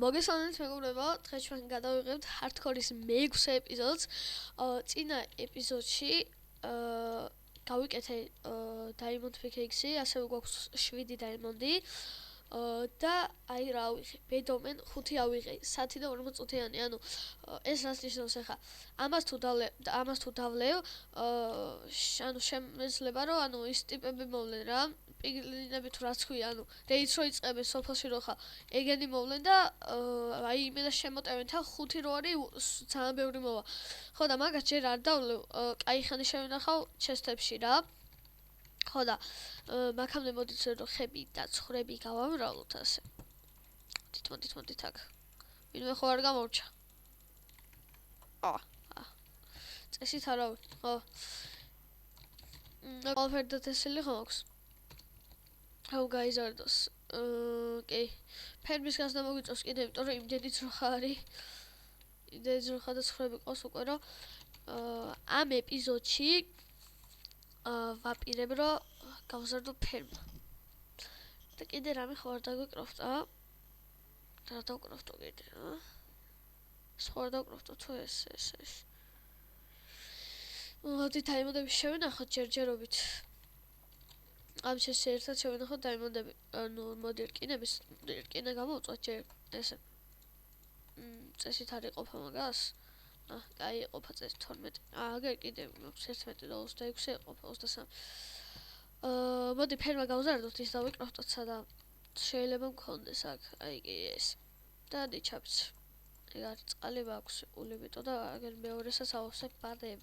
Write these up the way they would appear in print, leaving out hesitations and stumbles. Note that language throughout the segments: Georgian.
მოგესალმებით მეგობრებო, დღეს ჩვენ გადავიღებთ Hardcore-ის მე-6 ეპიზოდს. წინა ეპიზოდში გავიკეთე Diamond Pickaxe-ი, ასევე გვაქვს 7 Diamond-ი. და აი რა ავიღე, ბედომენ 5 ავიღე, 10 და 40 წუთიანი, ანუ ეს რას ნიშნავს ახლა? ამას თუ დავლევ, ანუ შემეძლება რომ ანუ ის ტიპები მოვლენ რა, პიგლინები თუ რაც ქვია, ანუ რეიც რო იწყებენ სოფელში რო ხა, ეგენი მოვლენ და აი იმენა შემოტევენ თან 5 რო არის ძალიან ბევრი მოვა. ხო და მაგას ჯერ არ დავლევ, კაი ხანი შევინახავ ჩესტებში რა. ხო და მაგამდე მოდით რომ ხები და ცხრები გავამრავლოთ ასე. მოდით აქ. ვინმე ხო არ გამორჩა. წესით არავინ, ხო. ყველაფერი დათესილი ხო აქვს? აუ გაიზარდოს. კი. ფერმის გასნა მოგვიწევს კიდე, იმიტომ რომ იმდენი ძროხა არის. იმდენი ძროხა და ცხრები ყავს უკვე რომ ამ ეპიზოდში ვაპირებ რომ გავზარდო ფერმა. და კიდე რამე ხო არ დაგვიკროფტა? რა დავკროფტო კიდე, სხვა არ დავკროფტო თუ ეს. მოდით დაიმონდები შევინახოთ ჯერჯერობით. ამ ერთად შევინახოთ დაიმონდები. ანუ მოდი რკინა გამოვწვათ ჯერ ესე. წესით არ იყოფა მაგას? კაი იყოფა წესით 12. აგერ კიდე 11 და 26 იყოფა 23. მოდი ფერმა გავზარდოთ, ის დავიკროფტოთ სადა შეიძლება მქონდეს აქ, აი კი ეს. და დიჩაბიც. ეგ არის წყალი მაქვს, ულებიტო და აგერ მეორესაც ავსებ ბადებ.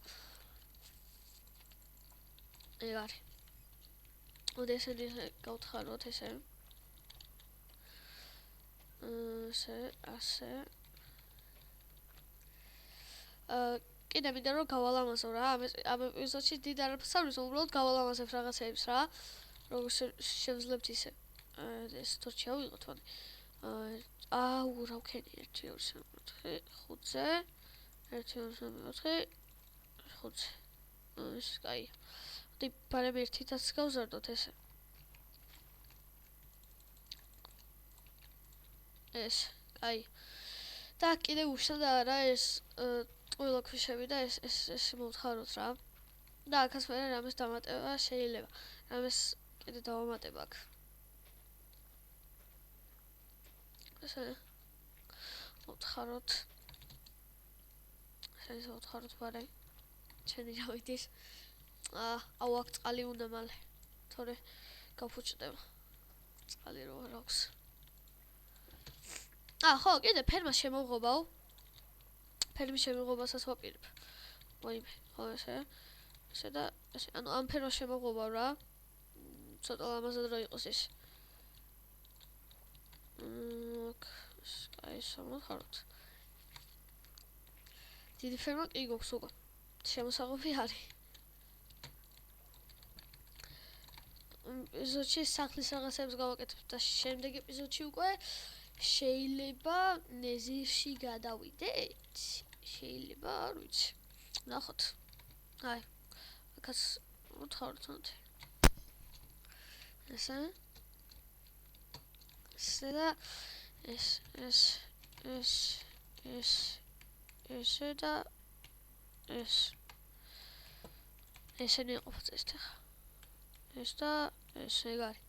ეგ არის. მოდი ესენი გავთხაროთ ესე. ასე. კიდე მინდა რომ გავალამაზო რა, ამ ეპიზოდში დიდ არაფერს არ ვიცი, უბრალოდ გავალამაზებ რაღაცეებს რა. როგორ შევძლებთ ისე. ეს თორჩი ავიღოთ, მოდი. აუ, რა ვქენი 1 2 3 4 5-ზე. 1 2 3 4 5-ზე. ეს კაი. მოდი ბარემ ერთითაც გავზარდოთ ესე. ეს, კაი. და კიდე უშნდა რა ეს ტყუილო ქვიშები და ეს მოვთხაროთ რა. და აქაც მე რამეს დამატება შეიძლება. რამეს კიდე დავამატებ აქ. ესე მოვთხაროთ. ეს მოვთხაროთ ბარე. ჩენი გავიდის. აუ აქ წყალი უნდა მალე. თორე გაფუჭდება. წყალი რო არ აქვს. ხო, კიდე ფერმა შემოღობაო. ფერმის შემოღობასაც ვაპირებ. მოიმე, ხო ესე. ესე და ესე, ანუ ამ ფერმა შემოღობავ რა. ცოტა ლამაზად რო იყოს ეს. კაი, სამოთხაროთ. დიდი ფერმა კი გვაქვს უკვე. შემოსაღები არის. ეპიზოდში სახლის რაღაცებს გავაკეთებ და შემდეგ ეპიზოდში უკვე შეიძლება ნეზირში გადავიდეთ. შეიძლება, არ ვიცი. ნახოთ. აი. აქაც მოთხაროთ მოდი. ესე. ესე და ესე და ეს. ესენი იყოფა წესით ახლა. ეს და ეს ეგ არის.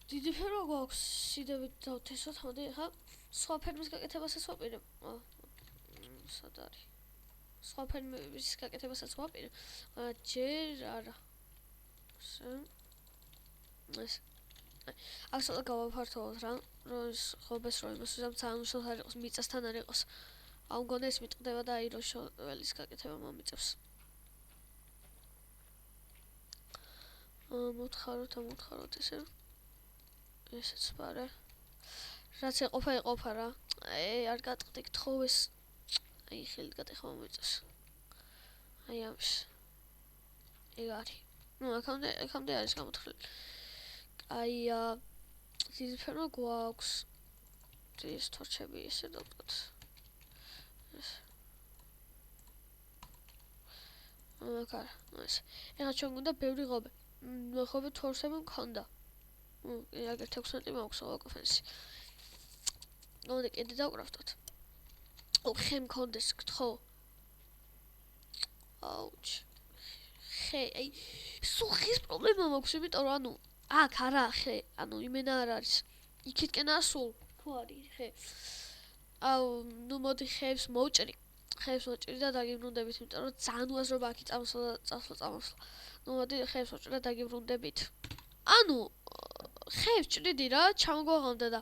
დიდი ფერმა გვაქვს, სიდებით დავთესოთ, მოდი ახლა სხვა ფერმის გაკეთებასაც ვაპირებ. სად არის? სხვა ფერმების გაკეთებასაც ვაპირებ. ჯერ არა. ეს. აქ ცოტა გავაფართოვოთ რა, რომ ის ხობეს რო იმას ძალიან უშუალოდ არ იყოს, მიწასთან არ იყოს. აუ მგონი ეს მიტყდება და აი რო შოველის გაკეთება მომიწევს. მოთხაროთ ესე. ესეც პარე. რაც ეყოფა რა. არ გატყდი გთხოვეს. აი ხელით გატეხა მომიწევს. აი ამის. ეგ არის. აქამდე არის გამოთხრილი. აია დიდი ფერმა გვაქვს. ეს თორჩები ესე დავკოთ. ეს. მაგარ, ეს. ეხლა ჩვენ გვინდა ბევრი ღობე. ღობე თორსები მქონდა. აგერ 16 მაქვს ყოველ კოფენში. მოვიდა კიდე დავკრავდოთ. ხე მქონდეს გთხოვ. აუჩ. ხე, აი, სულ ხის პრობლემა მაქვს, იმიტომ რომ ანუ აქ არა ხე, ანუ იმენა არ არის. იქითკენაა სულ, თუ არის ხე. აუ, ნუ მოდი ხეებს მოვჭრი. ხეებს მოვჭრი და დაგიბრუნდებით, იმიტომ რომ ძალიან უაზრობა აქ წამოსვლა. ნუ მოდი ხეებს მოვჭრი და დაგიბრუნდებით. ანუ ხეებს ჭრიდი რა, ჩამოგვაღამდა და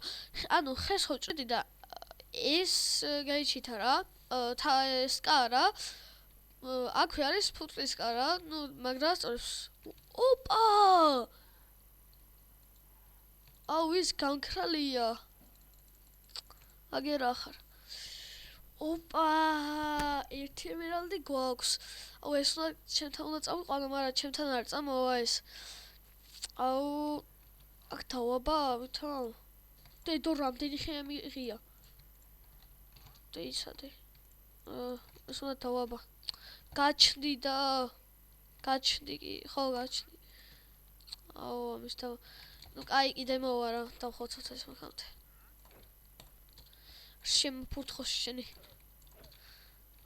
ანუ ხეს ხო ჭრიდი და ეს გაიჩითა რა, ეს კარა. აქვე არის ფუტკრის კარა, ნუ მაგრა სწორებს. ოპა! აუ ის განქრალია. აგერ ახარ. ოპა! ერთი ემერალდი გვაქვს. აუ ეს ჩემთან უნდა წავიყვანო, მაგრამ ჩემთან არ წამოვა ეს. აუ აქ დავაბა, ვითომ? დედო რამდენი ხე მიღია? დეიცადე. ეს უნდა დავაბა. გაჩნდი და გაჩნდი კი, ხო გაჩნდი. აუ ამის და ნუ კაი კიდე მოვა რა, დავხოცოთ ეს მაგამდე. შემფურთხო შენი.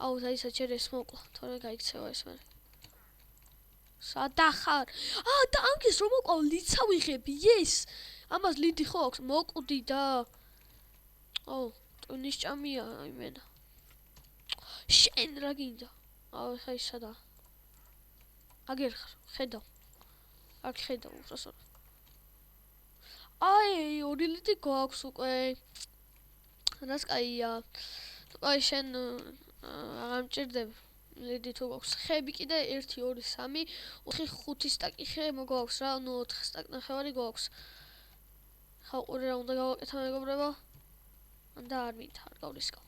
აუ დაისა ჯერ ეს მოკლა, თორე გაიქცევა ეს მე. სადახარ? და ამგეს რომ მოყავ ლიცა ვიღები, yes. ამას ლიდი ხო აქვს, მოკვდი და. აუ, ტვინის ჭამია იმენა. შენ რა გინდა? აუ ხა ისადა. აგერ ხარ, ხედავ. აქ ხედავ უბრალოდ. აი, ორი ლიდი გვაქვს უკვე. რას კაია. აი შენ აღარ მჭირდება. ლიდი თუ გვაქვს ხეები კიდე 1 2 3 4 5 სტაკი ხე მოგვაქვს რა, ნუ 4 სტაკ ნახევარი გვაქვს. ხა ყური რა უნდა გავაკეთო მეგობრებო? და არ მინდა, არ გავრისკავ.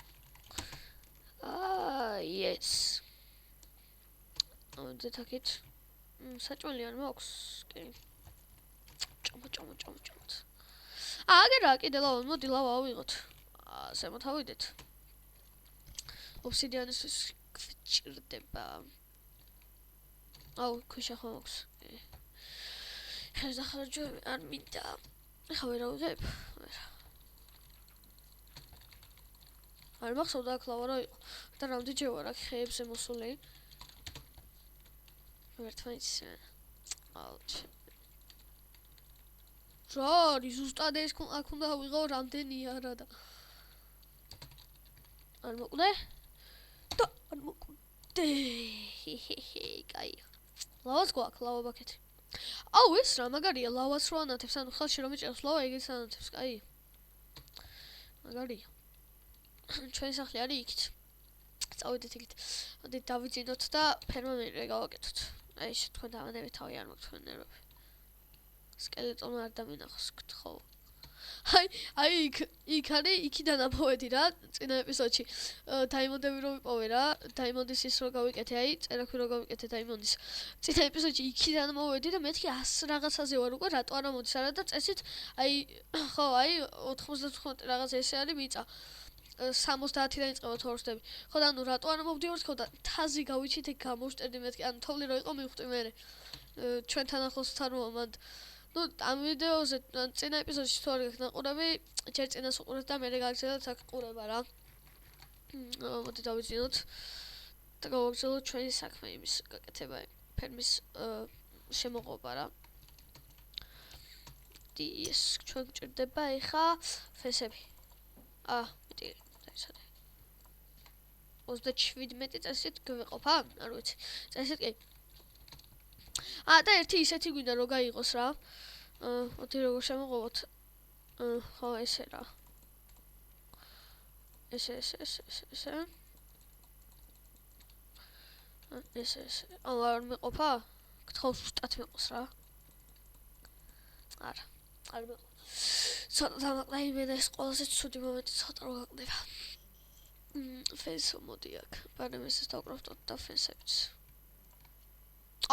yes. დეთაკით. საჭმელი არ მაქვს? კი. ჭომა. აგერა კიდე ლავა, მოდი ლავა ავიღოთ. ზემოთ ავიდეთ. ობსიდიანისთვის ჭირდება. აუ, ქვიშა ხო მაქვს. ხეს დახარჯვები არ მინდა. ეხა ვერ ავიღებ. არ მახსოვდა აქ ლავა რა იყო. და რამდენჯერ ვარ აქ ხეებზე მოსული. ვერთმანეთს. აუჩ. ჯარი, ზუსტად ეს აქ უნდა ავიღო რამდენი არა და. არ მოკვდე? და არ მოკვდე. კაი. ლავაც გვაქვს, ლავა ბაკეთი. აუ ეს რა მაგარია, ლავაც რო ანათებს, ანუ ხელში რომ იჭერს ლავა, ეგეც ანათებს, კაი. მაგარია. ჩვენი სახლი არის იქით. წავიდეთ იქით. მოდი დავიძინოთ და ფერმერები გავაკეთოთ. აი თქვენ დავანებით თავი არ მაქვს თქვენ ნერვები. სკელეტონი არ დამინახოს გთხოვ. აი იქ არის იქიდან ამოვედი რა წინა ეპიზოდში. დაიმონდები რო ვიპოვე რა, დაიმონდის ის რო გავიკეთე, აი წერაქვი რო გავიკეთე დაიმონდის. წინა ეპიზოდში იქიდან მოვედი და მეთქი 100 რაღაცაზე ვარ უკვე, რატო არა მოდის არა და წესით აი ხო აი 95 რაღაც ესე არის მიწა. 70-დან იწყება თორსტები. ხო და ანუ რატო არ მოვდივართ ხო და თაზი გავიჩით ეგ გამოვშტერდი მეთქი, ანუ თოვლი რო იყო მივხვდი მე. ჩვენთან ახლოს თაროა მანდ. ნუ ამ ვიდეოზე წინა ეპიზოდში თუ არ გაქვს ნაყურები, ჯერ წინას უყურეთ და მერე გაგრძელოთ აქ ყურება რა. მოდი დავიძინოთ. და გავაგრძელოთ ჩვენი საქმე იმის გაკეთება, ფერმის შემოყობა რა. ეს ჩვენ გჭირდება ეხა ფესები. მეტი დაიცადე. 37 წესით გვეყოფა? არ ვიცი. წესით კი. და ერთი ისეთი გვინდა რომ გაიღოს რა. მოდი როგორ შემოყობოთ. ხო ესე რა. ესე. ესე. არ მეყოფა? გთხოვ ზუსტად მეყოს რა. არა. არ მეყო. ცოტა დამაყდა იმენა ეს ყველაზე ცუდი მომენტი ცოტა რო გაკდება. ფენსო მოდი აქ. პარამეტრებს დავკრავდოთ და ფენსებიც.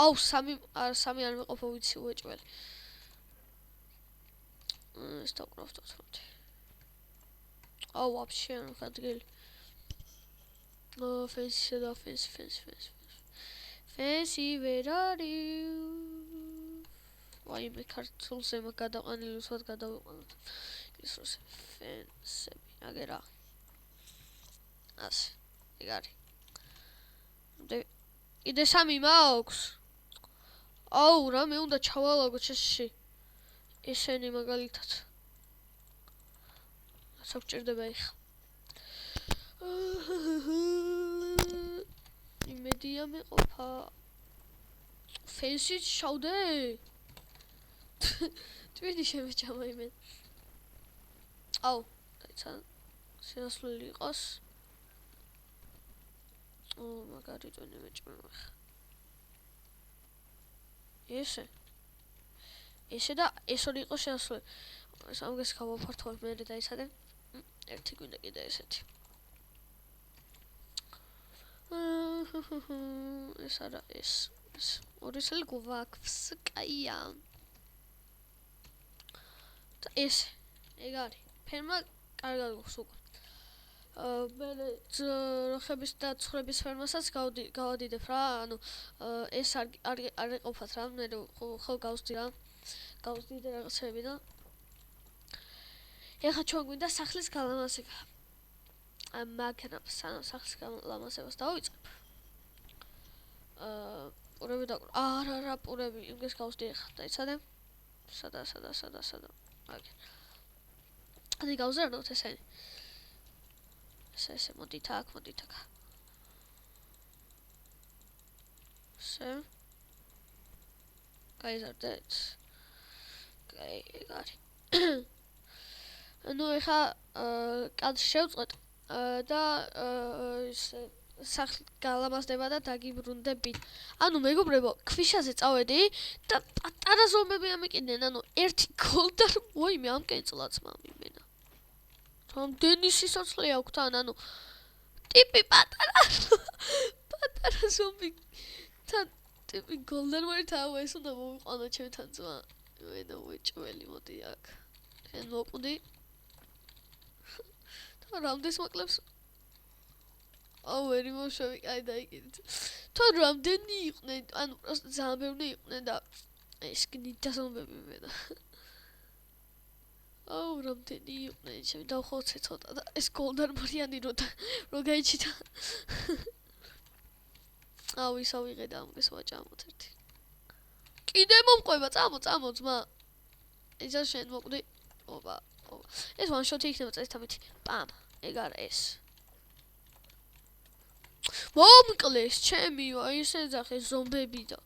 აუ სამი არ მეყოფა ვიცი უეჭველი. ეს დავკრავდოთ მოდი. აუ вообще არ ხადგილი. ფენსი და ფენსი. ფენსი ვერ არის. ვაიმე ქართულზე მაგ გადაყვანილი უსვად გადავიყვანოთ. ის როზე ფენსები. აგერა. ასე. ეგ არის. კიდე 3 მაქვს. აუ, რამე უნდა ჩავალაგო ჩესში. ესენი მაგალითად. საფჭირდება ეხა. იმედია მეყოფა. ფენსიც შავდე? ტვინი შემეჭამა იმენ. აუ, დაიცა შესასვლელი იყოს. მაგარი ტვინი მეჭამა ხა. ესე და ეს ორი იყოს შესასვლელი. ამგეს გავაფართოვებ მე დაიცადე. ერთი გვინდა კიდე ესეთი. ეს არა ეს ორი წელი გვაქვს, კაია. და ეს ეგ არის. ფერმა კარგად გვაქვს უკვე. მე როხების და ცხრების ფერმასაც გავადიდებ რა. ანუ ეს არ ეყოფათ რა. მე ხო გავსდი რა. გავსდიდე რაღაცები და ეხლა ჩვენ გვინდა სახლის გალამაზება. მაგრამ სანამ სახლის გალამაზებას დავიწყებ. პურები და არა პურები იმგეს გავსდი ეხლა დაიცადე. სადა. აგერ. აი გავზარდოთ ესენი. ესე მოდით აქ. ესე. გაიზარდეთ. კაი, ეგ არის. ну ეხა კადრს შევწყვეტ და სახლი გალამაზდება და დაგიბრუნდებით. ანუ მეგობრებო, ქვიშაზე წავედი და პატარა ზომბები ამეკიდნენ. ანუ ერთი გოლდარ მოიმე ამ კენწლაც მამიმენა. რამდენი სიცოცხლე აქვს თან, ანუ ტიპი პატარა ზომბი თან ტიპი გოლდარ მოერთავა ეს უნდა მოვიყვანო ჩემთან ძმა. მენა უეჭველი მოდი აქ. შენ მოკვდი რამდენს მოკლებს? აუ, ერი მოშვები, აი დაიკიდეთ. თან რამდენი იყვნენ, ანუ პროსტ ძალიან ბევრი იყვნენ და ეს გნიდა ზომბები მენა. აუ, რამდენი იყვნენ, ჩემი დავხოცე ცოტა და ეს გოლდარ მორიანი რო გაიჩიტა. აუ, ისა ვიღე და ამგეს ვაჭამოთ ერთი. კიდე მომყვება, წამო ძმა. ისა შენ მოკვდი. ოპა. ეს one shot იქნება წესთამეთი. პამ. ეგ არა ეს. მომკლეს ჩემი, აი ეს ეძახე ზომბები და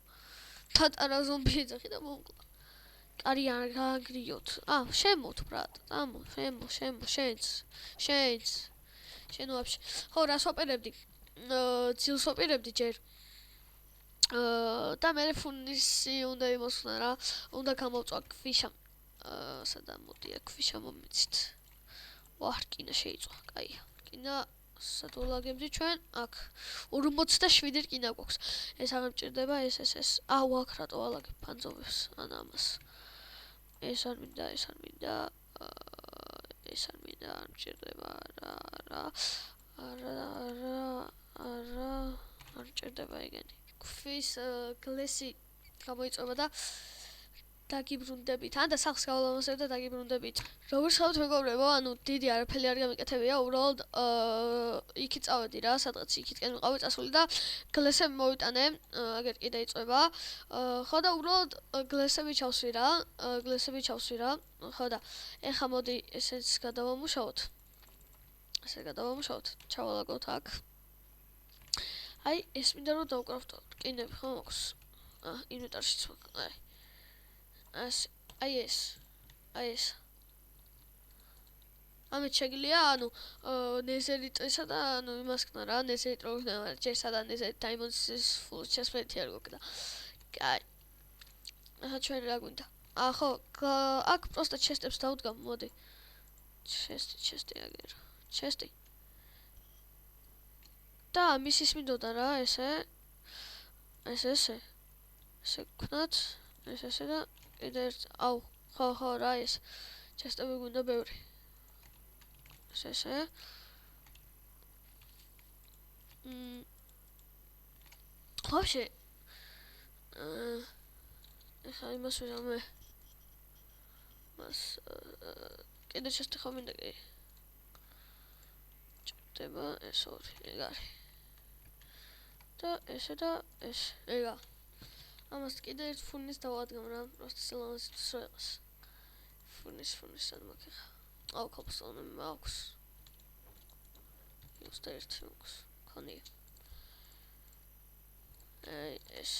პატარა ზომბი ეძახი და მომკლა. კარი არ გააგრიოთ. შემოთ ბრატ. წამო, შენც. შენ ვაფშე. ხო, რას ვაპირებდი? ძილს ვაპირებდი ჯერ. და მე ფუნისი უნდა იმოსვნა რა. უნდა გამოვწვა ქვიშა. სადა მოდია ქვიშა მომიცით. ვარკინა შეიწვა. კაია. რკინა სადოლაგებდი ჩვენ აქ 47 რკინა გვაქვს. ეს აღარ მჭირდება ეს. აუ, აქ რატო ალაგებ ფანძობებს ან ამას. ეს არ მინდა. არ მჭირდება რა. არ მჭირდება ეგენი. ქვის გლესი გამოიწვება და დაგიბრუნდებით. ან და სახლს გავლამაზებ და დაგიბრუნდებით. როგორც ხავთ მეგობრებო, ანუ დიდი არაფერი არ გამიკეთებია, უბრალოდ იქი წავედი რა, სადღაც იქითკენ ვიყავი წასული და გლესები მოვიტანე, აგერ კიდე იწვება. ხო და უბრალოდ გლესები ჩავსვი რა. ხო და ეხა მოდი ესეც გადავამუშავოთ. ჩავალაგოთ აქ. აი, ეს მინდა რომ დავკრავდო. რკინები ხო მაქვს? ინვენტარშიც მაქვს. აი ეს. ამით შეგიძლია, ანუ ნეზერი წესა და ანუ იმას ქნა რა, ნეზერი ტროქნა, ჯერსა და ნეზერი დაიმონდის ფულ ჩესპეთი არ გქნა. კაი. ახლა ჩვენ რა გვინდა? ხო, აქ პროსტა ჩესტებს დავდგამ, მოდი. ჩესტი აგერ. ჩესტი. და მისის მინდოდა რა, ესე. ესე ვქნათ, ესე და კიდე ერთ, აუ, ხო რა ეს. ჩესტები გვინდა ბევრი. ესე. ვაფშე. ეხა იმას ვიღამე. მას კიდე ჩესტი ხო მინდა კი. ხდება ეს ორი, ეგ არის. და ესე და ეს, ეგა. ამას კიდე ერთ ფურნის დავადგამ რა, просто სილამაზის სროლას. ფურნის სად მოგიხა. აუ, კოპსონი მაქვს. 21 მაქვს. ქონია. ეს.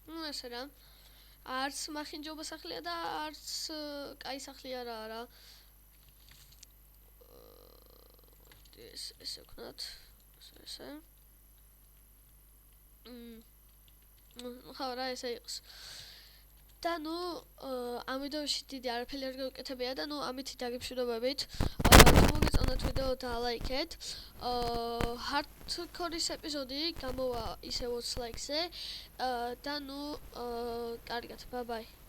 ну ესე რა. არც მახინჯობა სახლია და არც კაი სახლი არაა რა. ესე ვქნათ. ესე. ხა რა ესე იყოს. და ნუ ამ ვიდეოში დიდი არაფერი არ გავუკეთებია და ნუ ამითი დაგემშვიდობებით. თუ მოგეწონათ ვიდეო დალაიქეთ. hardcore-ის ეპიზოდი გამოვა ისე 20 ლაიქზე. და ნუ კარგად, bye bye.